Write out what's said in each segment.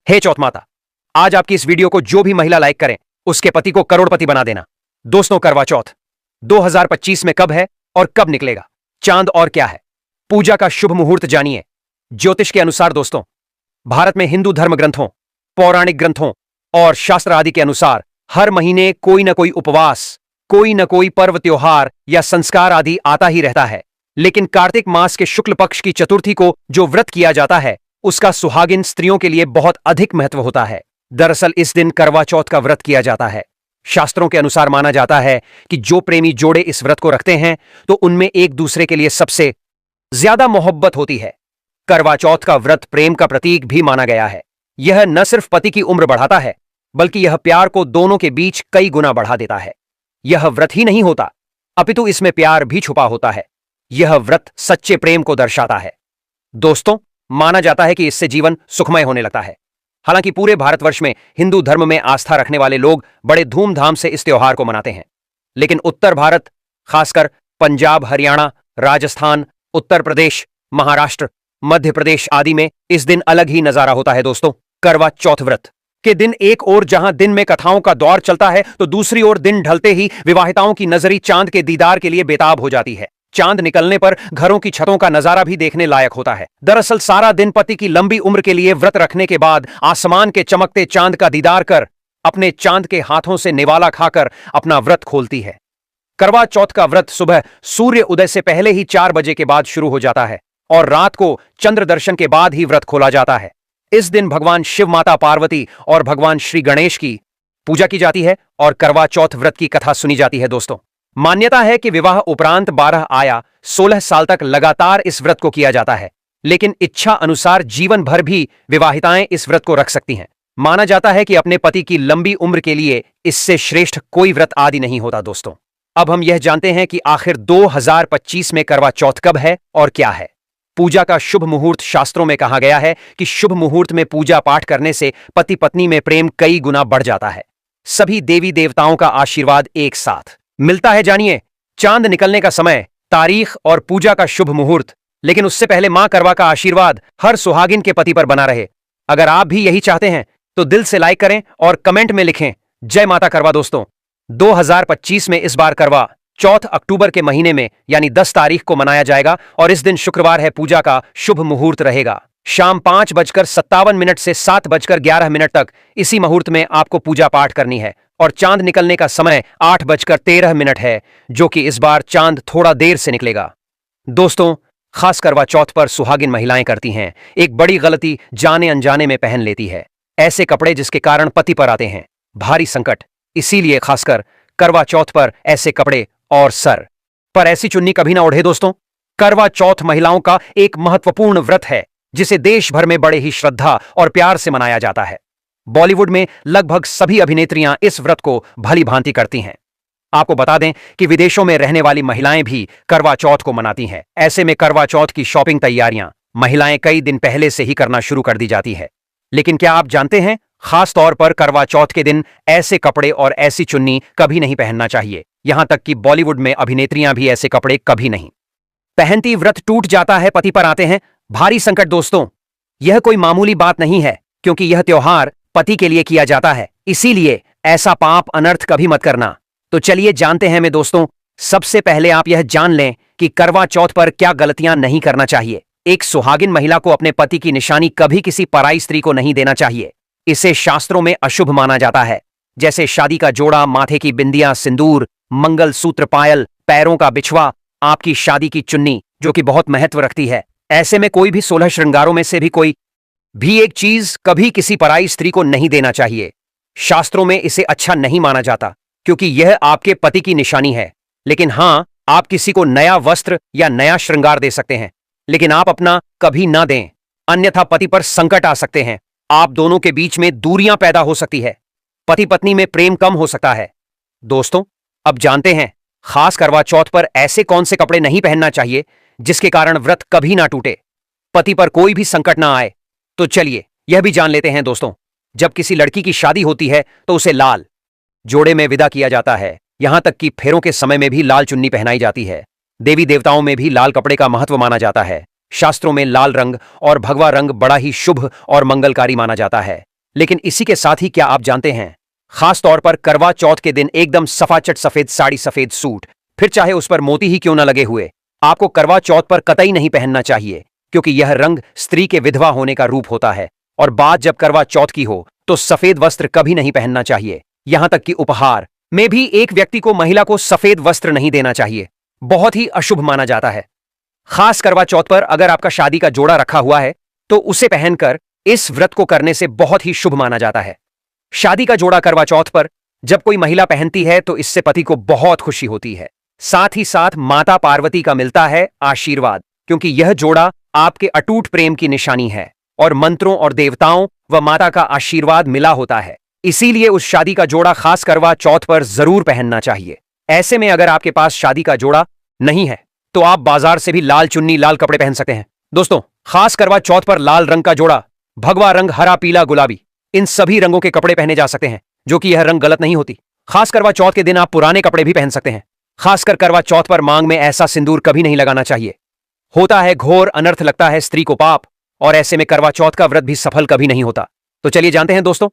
हे चौथ माता, आज आपकी इस वीडियो को जो भी महिला लाइक करें उसके पति को करोड़पति बना देना। दोस्तों, करवा चौथ 2025 में कब है और कब निकलेगा? चांद और क्या है? पूजा का शुभ मुहूर्त जानिए। ज्योतिष के अनुसार दोस्तों, भारत में हिंदू धर्म ग्रंथों, पौराणिक ग्रंथों और शास्त्र आदि के अनुसार हर महीने कोई न कोई उपवास, कोई न कोई पर्व त्योहार या संस्कार आदि आता ही रहता है। लेकिन कार्तिक मास के शुक्ल पक्ष की चतुर्थी को जो व्रत किया जाता है उसका सुहागिन स्त्रियों के लिए बहुत अधिक महत्व होता है। दरअसल इस दिन करवा चौथ का व्रत किया जाता है। शास्त्रों के अनुसार माना जाता है कि जो प्रेमी जोड़े इस व्रत को रखते हैं तो उनमें एक दूसरे के लिए सबसे ज्यादा मोहब्बत होती है। करवा चौथ का व्रत प्रेम का प्रतीक भी माना गया है। यह न सिर्फ पति की उम्र बढ़ाता है बल्कि यह प्यार को दोनों के बीच कई गुना बढ़ा देता है। यह व्रत ही नहीं होता अपितु इसमें प्यार भी छुपा होता है। यह व्रत सच्चे प्रेम को दर्शाता है। दोस्तों, माना जाता है कि इससे जीवन सुखमय होने लगता है। हालांकि पूरे भारतवर्ष में हिंदू धर्म में आस्था रखने वाले लोग बड़े धूमधाम से इस त्योहार को मनाते हैं। लेकिन उत्तर भारत, खासकर पंजाब, हरियाणा, राजस्थान, उत्तर प्रदेश, महाराष्ट्र, मध्य प्रदेश आदि में इस दिन अलग ही नजारा होता है। दोस्तों, करवा चौथ व्रत के दिन एक ओर जहां दिन में कथाओं का दौर चलता है तो दूसरी ओर दिन ढलते ही विवाहिताओं की नजरी चांद के दीदार के लिए बेताब हो जाती है। चांद निकलने पर घरों की छतों का नजारा भी देखने लायक होता है। दरअसल सारा दिन पति की लंबी उम्र के लिए व्रत रखने के बाद आसमान के चमकते चांद का दीदार कर अपने चांद के हाथों से निवाला खाकर अपना व्रत खोलती है। करवा चौथ का व्रत सुबह सूर्य उदय से पहले ही 4 बजे के बाद शुरू हो जाता है और रात को चंद्र दर्शन के बाद ही व्रत खोला जाता है। इस दिन भगवान शिव, माता पार्वती और भगवान श्री गणेश की पूजा की जाती है और करवा चौथ व्रत की कथा सुनी जाती है। दोस्तों, मान्यता है कि विवाह उपरांत 12 आया 16 साल तक लगातार इस व्रत को किया जाता है। लेकिन इच्छा अनुसार जीवन भर भी विवाहिताएं इस व्रत को रख सकती हैं। माना जाता है कि अपने पति की लंबी उम्र के लिए इससे श्रेष्ठ कोई व्रत आदि नहीं होता। दोस्तों, अब हम यह जानते हैं कि आखिर 2025 में करवा चौथ कब है और क्या है। पूजा का शुभ मुहूर्त शास्त्रों में कहा गया है कि शुभ मुहूर्त में पूजा पाठ करने से पति पत्नी में प्रेम कई गुना बढ़ जाता है। सभी देवी देवताओं का आशीर्वाद एक साथ मिलता है। जानिए चांद निकलने का समय, तारीख और पूजा का शुभ मुहूर्त। लेकिन उससे पहले मां करवा का आशीर्वाद हर सुहागिन के पति पर बना रहे। अगर आप भी यही चाहते हैं तो दिल से लाइक करें और कमेंट में लिखें जय माता करवा। दोस्तों, 2025 में इस बार करवा चौथ अक्टूबर के महीने में यानी 10 तारीख को मनाया जाएगा और इस दिन शुक्रवार है। पूजा का शुभ मुहूर्त रहेगा शाम 5:57 से 7:11 तक। इसी मुहूर्त में आपको पूजा पाठ करनी है और चांद निकलने का समय 8:13 है, जो कि इस बार चांद थोड़ा देर से निकलेगा। दोस्तों, खास करवा चौथ पर सुहागिन महिलाएं करती हैं एक बड़ी गलती, जाने अनजाने में पहन लेती है ऐसे कपड़े जिसके कारण पति पर आते हैं भारी संकट। इसीलिए खासकर करवा चौथ पर ऐसे कपड़े और सर पर ऐसी चुन्नी कभी ना ओढ़े। दोस्तों, करवा चौथ महिलाओं का एक महत्वपूर्ण व्रत है जिसे देश भर में बड़े ही श्रद्धा और प्यार से मनाया जाता है। बॉलीवुड में लगभग सभी अभिनेत्रियां इस व्रत को भली भांति करती हैं। आपको बता दें कि विदेशों में रहने वाली महिलाएं भी करवा चौथ को मनाती हैं। ऐसे में करवा चौथ की शॉपिंग तैयारियां महिलाएं कई दिन पहले से ही करना शुरू कर दी जाती है। लेकिन क्या आप जानते हैं, खास तौर पर करवा चौथ के दिन ऐसे कपड़े और ऐसी चुन्नी कभी नहीं पहनना चाहिए। यहां तक कि बॉलीवुड में अभिनेत्रियां भी ऐसे कपड़े कभी नहीं पहनती। व्रत टूट जाता है, पति पर आते हैं भारी संकट। दोस्तों, यह कोई मामूली बात नहीं है क्योंकि यह त्योहार पति के लिए किया जाता है। इसीलिए ऐसा पाप अनर्थ कभी मत करना। तो चलिए जानते हैं। मैं दोस्तों, सबसे पहले आप यह जान लें कि करवा चौथ पर क्या गलतियां नहीं करना चाहिए। एक सुहागिन महिला को अपने पति की निशानी कभी किसी पराई स्त्री को नहीं देना चाहिए। इसे शास्त्रों में अशुभ माना जाता है। जैसे शादी का जोड़ा, माथे की बिंदियां, सिंदूर, मंगल सूत्र, पायल, पैरों का बिछवा, आपकी शादी की चुन्नी जो कि बहुत महत्व रखती है। ऐसे में कोई भी 16 श्रृंगारों में से भी कोई भी एक चीज कभी किसी पराई स्त्री को नहीं देना चाहिए। शास्त्रों में इसे अच्छा नहीं माना जाता क्योंकि यह आपके पति की निशानी है। लेकिन हां, आप किसी को नया वस्त्र या नया श्रृंगार दे सकते हैं, लेकिन आप अपना कभी ना दें, अन्यथा पति पर संकट आ सकते हैं। आप दोनों के बीच में दूरियां पैदा हो सकती है, पति पत्नी में प्रेम कम हो सकता है। दोस्तों, अब जानते हैं खास करवा चौथ पर ऐसे कौन से कपड़े नहीं पहनना चाहिए जिसके कारण व्रत कभी ना टूटे, पति पर कोई भी संकट ना आए। तो चलिए यह भी जान लेते हैं। दोस्तों, जब किसी लड़की की शादी होती है तो उसे लाल जोड़े में विदा किया जाता है। यहां तक कि फेरों के समय में भी लाल चुन्नी पहनाई जाती है। देवी देवताओं में भी लाल कपड़े का महत्व माना जाता है। शास्त्रों में लाल रंग और भगवा रंग बड़ा ही शुभ और मंगलकारी माना जाता है। लेकिन इसी के साथ ही क्या आप जानते हैं, खास तौर पर करवा चौथ के दिन एकदम सफाचट सफेद साड़ी, सफेद सूट, फिर चाहे उस पर मोती ही क्यों न लगे हुए, आपको करवा चौथ पर कतई नहीं पहनना चाहिए, क्योंकि यह रंग स्त्री के विधवा होने का रूप होता है। और बात जब करवा चौथ की हो तो सफेद वस्त्र कभी नहीं पहनना चाहिए। यहां तक कि उपहार में भी एक व्यक्ति को महिला को सफेद वस्त्र नहीं देना चाहिए, बहुत ही अशुभ माना जाता है। खास करवा चौथ पर अगर आपका शादी का जोड़ा रखा हुआ है तो उसे पहनकर इस व्रत को करने से बहुत ही शुभ माना जाता है। शादी का जोड़ा करवा चौथ पर जब कोई महिला पहनती है तो इससे पति को बहुत खुशी होती है, साथ ही साथ माता पार्वती का मिलता है आशीर्वाद, क्योंकि यह जोड़ा आपके अटूट प्रेम की निशानी है और मंत्रों और देवताओं व माता का आशीर्वाद मिला होता है। इसीलिए उस शादी का जोड़ा खास करवा चौथ पर जरूर पहनना चाहिए। ऐसे में अगर आपके पास शादी का जोड़ा नहीं है तो आप बाजार से भी लाल चुन्नी, लाल कपड़े पहन सकते हैं। दोस्तों, खास करवा चौथ पर लाल रंग का जोड़ा, भगवा रंग, हरा, पीला, गुलाबी, इन सभी रंगों के कपड़े पहने जा सकते हैं, जो कि यह रंग गलत नहीं होती। खास करवा चौथ के दिन आप पुराने कपड़े भी पहन सकते हैं। खासकर करवा चौथ पर मांग में ऐसा सिंदूर कभी नहीं लगाना चाहिए, होता है घोर अनर्थ, लगता है स्त्री को पाप, और ऐसे में करवा चौथ का व्रत भी सफल कभी नहीं होता। तो चलिए जानते हैं दोस्तों।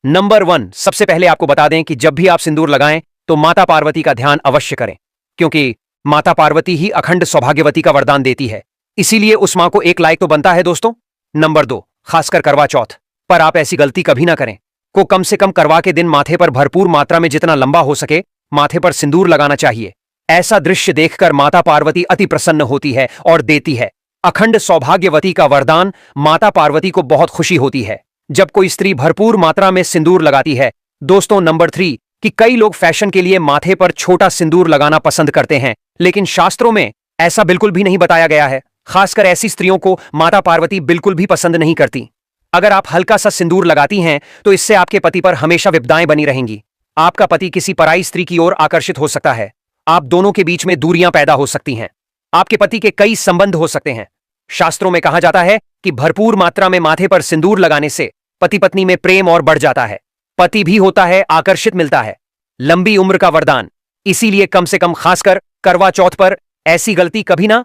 नंबर 1, सबसे पहले आपको बता दें कि जब भी आप सिंदूर लगाएं तो माता पार्वती का ध्यान अवश्य करें, क्योंकि माता पार्वती ही अखंड सौभाग्यवती का वरदान देती है, इसीलिए उस मां को एक लाइक तो बनता है दोस्तों। नंबर 2, खासकर करवा चौथ पर आप ऐसी गलती कभी ना करें, को कम से कम करवा के दिन माथे पर भरपूर मात्रा में जितना लंबा हो सके माथे पर सिंदूर लगाना चाहिए। ऐसा दृश्य देखकर माता पार्वती अति प्रसन्न होती है और देती है अखंड सौभाग्यवती का वरदान। माता पार्वती को बहुत खुशी होती है जब कोई स्त्री भरपूर मात्रा में सिंदूर लगाती है। दोस्तों, नंबर 3 कि कई लोग फैशन के लिए माथे पर छोटा सिंदूर लगाना पसंद करते हैं, लेकिन शास्त्रों में ऐसा बिल्कुल भी नहीं बताया गया है। खासकर ऐसी स्त्रियों को माता पार्वती बिल्कुल भी पसंद नहीं करती। अगर आप हल्का सा सिंदूर लगाती हैं तो इससे आपके पति पर हमेशा विपदाएं बनी रहेंगी। आपका पति किसी पराई स्त्री की ओर आकर्षित हो सकता है, आप दोनों के बीच में दूरियां पैदा हो सकती हैं, आपके पति के कई संबंध हो सकते हैं। शास्त्रों में कहा जाता है कि भरपूर मात्रा में माथे पर सिंदूर लगाने से पति पत्नी में प्रेम और बढ़ जाता है, पति भी होता है आकर्षित, मिलता है लंबी उम्र का वरदान। इसीलिए कम से कम खासकर करवा चौथ पर ऐसी गलती कभी ना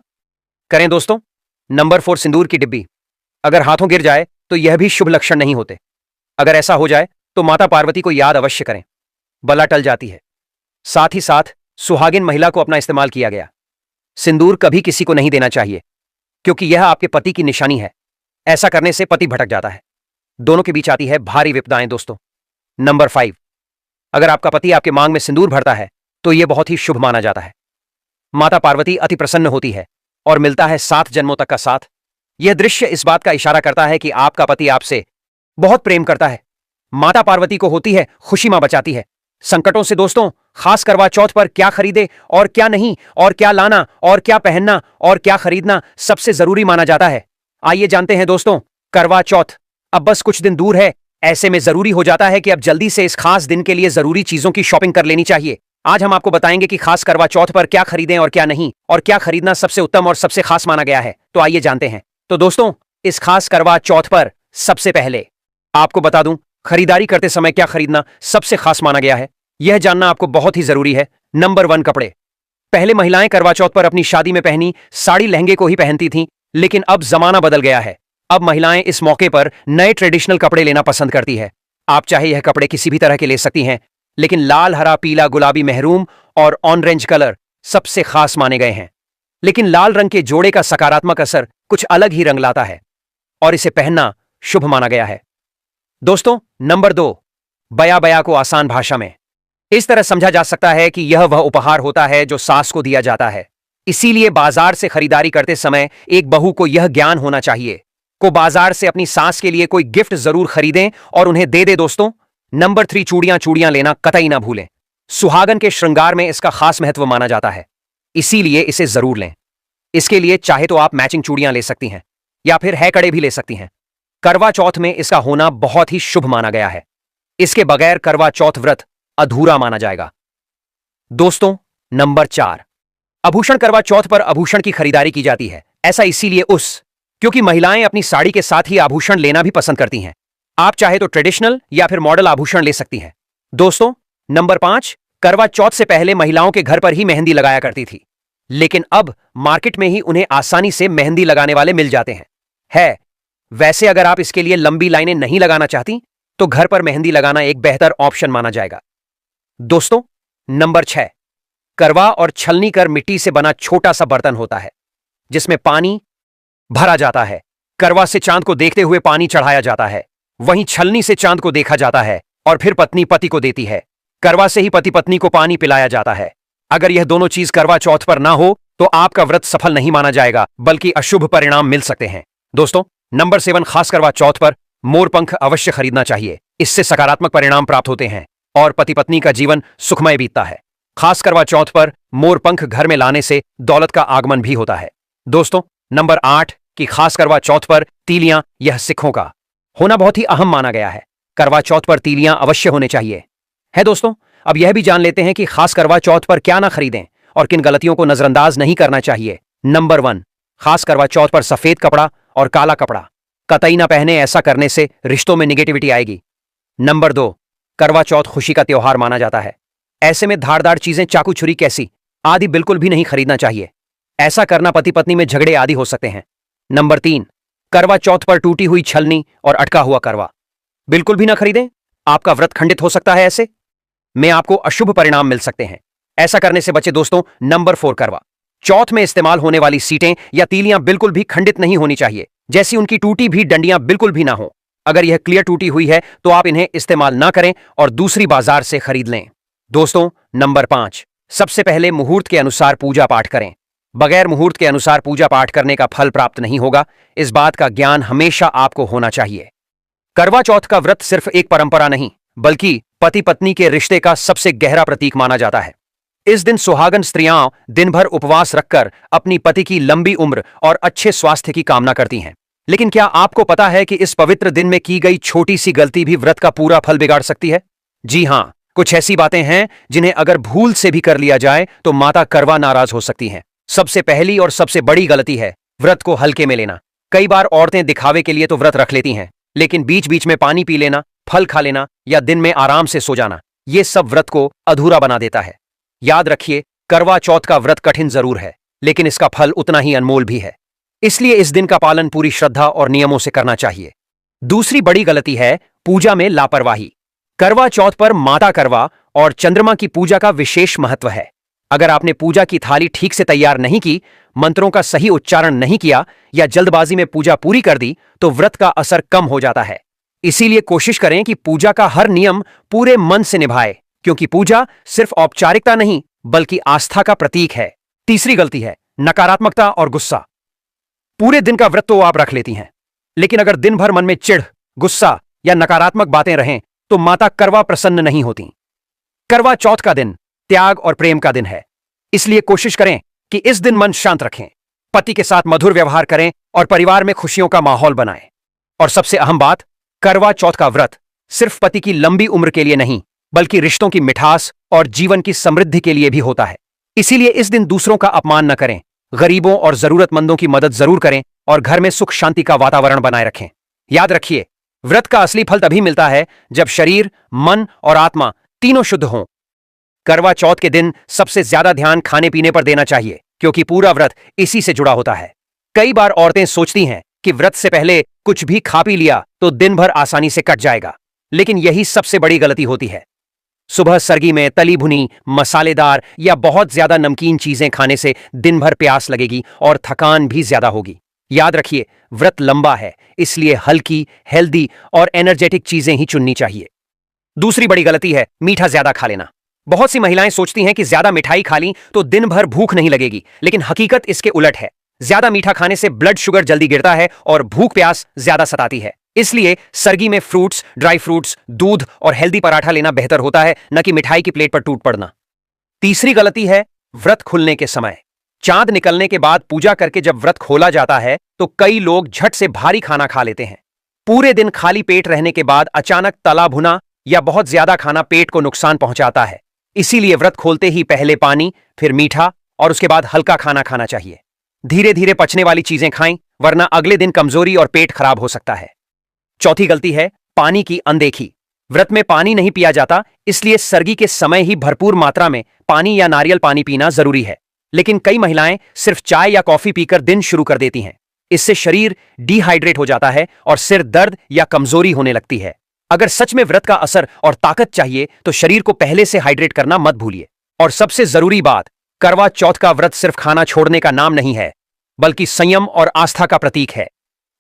करें दोस्तों। नंबर 4, सिंदूर की डिब्बी अगर हाथों गिर जाए तो यह भी शुभ लक्षण नहीं होते। अगर ऐसा हो जाए तो माता पार्वती को याद अवश्य करें, बला टल जाती है। साथ ही साथ सुहागिन महिला को अपना इस्तेमाल किया गया सिंदूर कभी किसी को नहीं देना चाहिए, क्योंकि यह आपके पति की निशानी है। ऐसा करने से पति भटक जाता है, दोनों के बीच आती है भारी विपदाएं दोस्तों। नंबर 5, अगर आपका पति आपके मांग में सिंदूर भरता है तो यह बहुत ही शुभ माना जाता है। माता पार्वती अति प्रसन्न होती है और मिलता है 7 जन्मों तक का साथ। यह दृश्य इस बात का इशारा करता है कि आपका पति आपसे बहुत प्रेम करता है। माता पार्वती को होती है खुशी, मां बचाती है संकटों से। दोस्तों, खास करवा चौथ पर क्या खरीदे और क्या नहीं, और क्या लाना और क्या पहनना और क्या खरीदना सबसे जरूरी माना जाता है। आइए जानते हैं दोस्तों। करवा चौथ अब बस कुछ दिन दूर है, ऐसे में जरूरी हो जाता है कि अब जल्दी से इस खास दिन के लिए जरूरी चीजों की शॉपिंग कर लेनी चाहिए। आज हम आपको बताएंगे कि खास करवा चौथ पर क्या खरीदें और क्या नहीं, और क्या खरीदना सबसे उत्तम और सबसे खास माना गया है। तो आइए जानते हैं। तो दोस्तों, इस खास करवा चौथ पर सबसे पहले आपको बता दूं, खरीदारी करते समय क्या खरीदना सबसे खास माना गया है, यह जानना आपको बहुत ही जरूरी है। नंबर 1, कपड़े। पहले महिलाएं करवा चौथ पर अपनी शादी में पहनी साड़ी, लहंगे को ही पहनती थीं, लेकिन अब जमाना बदल गया है। अब महिलाएं इस मौके पर नए ट्रेडिशनल कपड़े लेना पसंद करती है। आप चाहे यह कपड़े किसी भी तरह के ले सकती हैं, लेकिन लाल, हरा, पीला, गुलाबी, मेहरून और ऑरेंज कलर सबसे खास माने गए हैं। लेकिन लाल रंग के जोड़े का सकारात्मक असर कुछ अलग ही रंग लाता है और इसे पहनना शुभ माना गया है। दोस्तों, नंबर 2, बया बया को आसान भाषा में इस तरह समझा जा सकता है कि यह वह उपहार होता है जो सास को दिया जाता है। इसीलिए बाजार से खरीदारी करते समय एक बहू को यह ज्ञान होना चाहिए को बाजार से अपनी सास के लिए कोई गिफ्ट जरूर खरीदें और उन्हें दे दे दोस्तों। नंबर 3, चूड़ियां लेना कतई ना भूलें। सुहागन के श्रृंगार में इसका खास महत्व माना जाता है, इसीलिए इसे जरूर लें। इसके लिए चाहे तो आप मैचिंग चूड़ियां ले सकती हैं या फिर है कड़े भी ले सकती हैं। करवा चौथ में इसका होना बहुत ही शुभ माना गया है। इसके बगैर करवा चौथ व्रत अधूरा माना जाएगा। दोस्तों, नंबर 4, आभूषण। करवा चौथ पर आभूषण की खरीदारी की जाती है। ऐसा इसीलिए क्योंकि महिलाएं अपनी साड़ी के साथ ही आभूषण लेना भी पसंद करती हैं। आप चाहे तो ट्रेडिशनल या फिर मॉडल आभूषण ले सकती हैं। दोस्तों, नंबर 5, करवा चौथ से पहले महिलाओं के घर पर ही मेहंदी लगाया करती थी, लेकिन अब मार्केट में ही उन्हें आसानी से मेहंदी लगाने वाले मिल जाते हैं। वैसे अगर आप इसके लिए लंबी लाइनें नहीं लगाना चाहती तो घर पर मेहंदी लगाना एक बेहतर ऑप्शन माना जाएगा। दोस्तों, नंबर 6, करवा और छलनी कर मिट्टी से बना छोटा सा बर्तन होता है जिसमें पानी भरा जाता है। करवा से चांद को देखते हुए पानी चढ़ाया जाता है, वहीं छलनी से चांद को देखा जाता है और फिर पत्नी पति को देती है। करवा से ही पति पत्नी को पानी पिलाया जाता है। अगर यह दोनों चीज करवा चौथ पर ना हो तो आपका व्रत सफल नहीं माना जाएगा, बल्कि अशुभ परिणाम मिल सकते हैं। दोस्तों, नंबर 7, खास करवा चौथ पर मोरपंख अवश्य खरीदना चाहिए। इससे सकारात्मक परिणाम प्राप्त होते हैं और पति पत्नी का जीवन सुखमय बीतता है। खास करवा चौथ पर मोरपंख घर में लाने से दौलत का आगमन भी होता है। दोस्तों, नंबर 8 की खास करवा चौथ पर तीलियां, यह सिखों का होना बहुत ही अहम माना गया है। करवा चौथ पर तीलियां अवश्य होने चाहिए। है दोस्तों, अब यह भी जान लेते हैं कि खास करवा चौथ पर क्या ना खरीदें और किन गलतियों को नजरअंदाज नहीं करना चाहिए। नंबर 1, खास करवा चौथ पर सफेद कपड़ा और काला कपड़ा कतई ना पहने। ऐसा करने से रिश्तों में निगेटिविटी आएगी। नंबर 2, करवा चौथ खुशी का त्योहार माना जाता है। ऐसे में धारदार चीजें, चाकू छुरी कैसी आदि बिल्कुल भी नहीं खरीदना चाहिए। ऐसा करना पति पत्नी में झगड़े आदि हो सकते हैं। नंबर 3, करवा चौथ पर टूटी हुई छलनी और अटका हुआ करवा बिल्कुल भी ना खरीदें। आपका व्रत खंडित हो सकता है। ऐसे में आपको अशुभ परिणाम मिल सकते हैं। ऐसा करने से बचे। दोस्तों, नंबर 4, करवा चौथ में इस्तेमाल होने वाली सीटें या तीलियां बिल्कुल भी खंडित नहीं होनी चाहिए, जैसी उनकी टूटी भी डंडियां बिल्कुल भी ना हो। अगर यह क्लियर टूटी हुई है तो आप इन्हें इस्तेमाल ना करें और दूसरी बाजार से खरीद लें। दोस्तों, नंबर 5, सबसे पहले मुहूर्त के अनुसार पूजा पाठ करें। बगैर मुहूर्त के अनुसार पूजा पाठ करने का फल प्राप्त नहीं होगा। इस बात का ज्ञान हमेशा आपको होना चाहिए। करवा चौथ का व्रत सिर्फ एक परंपरा नहीं, बल्कि पति पत्नी के रिश्ते का सबसे गहरा प्रतीक माना जाता है। इस दिन सुहागन स्त्रियां दिन भर उपवास रखकर अपनी पति की लंबी उम्र और अच्छे स्वास्थ्य की कामना करती हैं। लेकिन क्या आपको पता है कि इस पवित्र दिन में की गई छोटी सी गलती भी व्रत का पूरा फल बिगाड़ सकती है? जी हां, कुछ ऐसी बातें हैं जिन्हें अगर भूल से भी कर लिया जाए तो माता करवा नाराज हो सकती हैं। सबसे पहली और सबसे बड़ी गलती है व्रत को हल्के में लेना। कई बार औरतें दिखावे के लिए तो व्रत रख लेती हैं, लेकिन बीच बीच में पानी पी लेना, फल खा लेना या दिन में आराम से सो जाना, ये सब व्रत को अधूरा बना देता है। याद रखिए, करवा चौथ का व्रत कठिन जरूर है, लेकिन इसका फल उतना ही अनमोल भी है। इसलिए इस दिन का पालन पूरी श्रद्धा और नियमों से करना चाहिए। दूसरी बड़ी गलती है पूजा में लापरवाही। करवा चौथ पर माता करवा और चंद्रमा की पूजा का विशेष महत्व है। अगर आपने पूजा की थाली ठीक से तैयार नहीं की, मंत्रों का सही उच्चारण नहीं किया या जल्दबाजी में पूजा पूरी कर दी तो व्रत का असर कम हो जाता है। इसीलिए कोशिश करें कि पूजा का हर नियम पूरे मन से निभाएं, क्योंकि पूजा सिर्फ औपचारिकता नहीं बल्कि आस्था का प्रतीक है। तीसरी गलती है नकारात्मकता और गुस्सा। पूरे दिन का व्रत तो आप रख लेती हैं, लेकिन अगर दिन भर मन में चिढ़, गुस्सा या नकारात्मक बातें रहें तो माता करवा प्रसन्न नहीं होती। करवा चौथ का दिन त्याग और प्रेम का दिन है, इसलिए कोशिश करें कि इस दिन मन शांत रखें, पति के साथ मधुर व्यवहार करें और परिवार में खुशियों का माहौल बनाएं। और सबसे अहम बात, करवा चौथ का व्रत सिर्फ पति की लंबी उम्र के लिए नहीं बल्कि रिश्तों की मिठास और जीवन की समृद्धि के लिए भी होता है। इसीलिए इस दिन दूसरों का अपमान न करें, गरीबों और जरूरतमंदों की मदद जरूर करें और घर में सुख शांति का वातावरण बनाए रखें। याद रखिए, व्रत का असली फल तभी मिलता है जब शरीर, मन और आत्मा तीनों शुद्ध हों। करवा चौथ के दिन सबसे ज्यादा ध्यान खाने पीने पर देना चाहिए, क्योंकि पूरा व्रत इसी से जुड़ा होता है। कई बार औरतें सोचती हैं कि व्रत से पहले कुछ भी खा पी लिया तो दिन भर आसानी से कट जाएगा, लेकिन यही सबसे बड़ी गलती होती है। सुबह सरगी में तली भुनी, मसालेदार या बहुत ज्यादा नमकीन चीजें खाने से दिन भर प्यास लगेगी और थकान भी ज्यादा होगी। याद रखिए, व्रत लंबा है, इसलिए हल्की, हेल्दी और एनर्जेटिक चीजें ही चुननी चाहिए। दूसरी बड़ी गलती है मीठा ज्यादा खा लेना। बहुत सी महिलाएं सोचती हैं कि ज्यादा मिठाई खा ली तो दिन भर भूख नहीं लगेगी, लेकिन हकीकत इसके उलट है। ज्यादा मीठा खाने से ब्लड शुगर जल्दी गिरता है और भूख प्यास ज्यादा सताती है। इसलिए सरगी में फ्रूट्स, ड्राई फ्रूट्स, दूध और हेल्दी पराठा लेना बेहतर होता है, न कि मिठाई की प्लेट पर टूट पड़ना। तीसरी गलती है व्रत खुलने के समय। चांद निकलने के बाद पूजा करके जब व्रत खोला जाता है तो कई लोग झट से भारी खाना खा लेते हैं। पूरे दिन खाली पेट रहने के बाद अचानक तला भुना या बहुत ज्यादा खाना पेट को नुकसान पहुंचाता है। इसीलिए व्रत खोलते ही पहले पानी, फिर मीठा और उसके बाद हल्का खाना खाना चाहिए। धीरे धीरे पचने वाली चीजें खाएं, वरना अगले दिन कमजोरी और पेट खराब हो सकता है। चौथी गलती है पानी की अनदेखी। व्रत में पानी नहीं पिया जाता, इसलिए सरगी के समय ही भरपूर मात्रा में पानी या नारियल पानी पीना जरूरी है। लेकिन कई महिलाएं सिर्फ चाय या कॉफी पीकर दिन शुरू कर देती हैं। इससे शरीर डिहाइड्रेट हो जाता है और सिर दर्द या कमजोरी होने लगती है। अगर सच में व्रत का असर और ताकत चाहिए तो शरीर को पहले से हाइड्रेट करना मत भूलिए। और सबसे जरूरी बात, करवा चौथ का व्रत सिर्फ खाना छोड़ने का नाम नहीं है, बल्कि संयम और आस्था का प्रतीक है।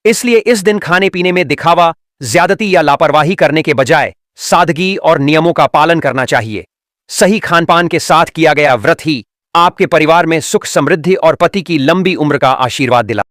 इसलिए इस दिन खाने पीने में दिखावा, ज्यादती या लापरवाही करने के बजाय सादगी और नियमों का पालन करना चाहिए। सही खानपान के साथ किया गया व्रत ही आपके परिवार में सुख, समृद्धि और पति की लंबी उम्र का आशीर्वाद दिला।